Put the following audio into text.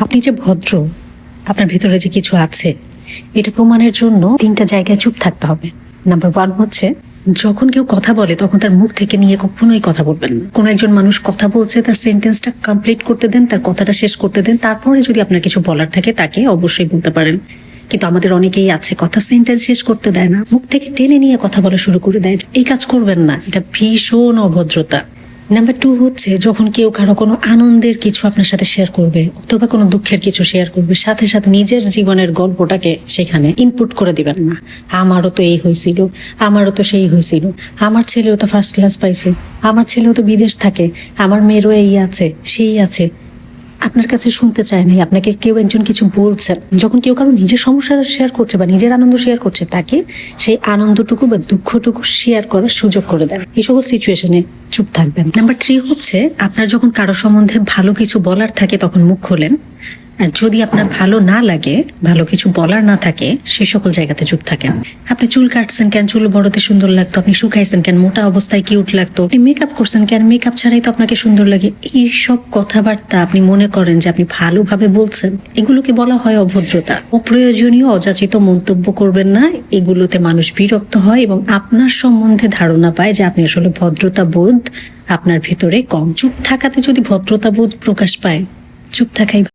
আপনি যে ভদ্র, আপনার ভিতরে যে কিছু আছে, এটা প্রমাণের জন্য 3টা জায়গায় চুপ থাকতে হবে। নাম্বার 1 হচ্ছে, যখন কেউ কথা বলে তখন তার মুখ থেকে নিয়ে কখনোই কথা বলবেন না। কোন একজন মানুষ কথা বলছে, তার সেন্টেন্সটা কমপ্লিট করতে দেন, তার কথাটা শেষ করতে দেন, তারপরে যদি আপনার কিছু বলার থাকে তাকে অবশ্যই বলতে পারেন। কিন্তু আমাদের অনেকেই আছে কথা সেন্টেন্স শেষ করতে দেয় না, মুখ থেকে টেনে নিয়ে কথা বলা শুরু করে দেয়। এই কাজ করবেন না, এটা ভীষণ অভদ্রতা। নাম্বার 2 হচ্ছে, যখন কেউ কারো কোনো আনন্দের কিছু আপনার সাথে শেয়ার করবে অথবা কোনো দুঃখের কিছু শেয়ার করবে, সাথে সাথে নিজের জীবনের গল্পটাকে সেখানে ইনপুট করে দিবেন না। আমারও তো এই হয়েছিল, আমারও তো সেই হয়েছিল, আমার ছেলেও তো ফার্স্ট ক্লাস পাইছে, আমার ছেলেও তো বিদেশ থাকে, আমার মেয়েরও এই আছে সেই আছে। আপনার কাছে শুনতে চায় নাই, আপনাকে কেউ একজন কিছু বলছেন। যখন কেউ কারো নিজের সমস্যা শেয়ার করছে বা নিজের আনন্দ শেয়ার করছে, তাকে সেই আনন্দটুকু বা দুঃখটুকু শেয়ার করার সুযোগ করে দেন। এই সকল সিচুয়েশনে চুপ থাকবেন। নাম্বার 3 হচ্ছে, আপনার যখন কারো সম্বন্ধে ভালো কিছু বলার থাকে তখন মুখ খোলেন, আর যদি আপনার ভালো না লাগে, ভালো কিছু বলার না থাকে, সেই সকল জায়গাতে চুপ থাকেন। আপনি চুল কাটছেন কেন, চুল বড়তে সুন্দর লাগতো। আপনি শুকাইছেন কেন, মোটা অবস্থায় কিউট লাগতো। আপনি মেকআপ করছেন কেন, মেকআপ ছাড়াই তো আপনাকে সুন্দর লাগে। এইসব কথাবার্তা আপনি মনে করেন যে আপনি ভালোভাবে বলছেন, এগুলোকে বলা হয় অভদ্রতা। অপ্রয়োজনীয় অযাচিত মন্তব্য করবেন না, এগুলোতে মানুষ বিরক্ত হয় এবং আপনার সম্বন্ধে ধারণা পায় যে আপনি আসলে ভদ্রতা বোধ আপনার ভিতরে কম। চুপ থাকাতে যদি ভদ্রতা বোধ প্রকাশ পায়, চুপ থাকাই